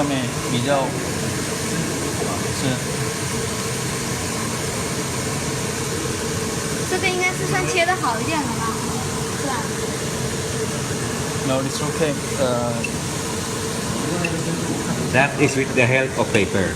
下面比较是。这个应该是算切的好一点了吧？是吧？ No, it's okay. That is with the help of paper.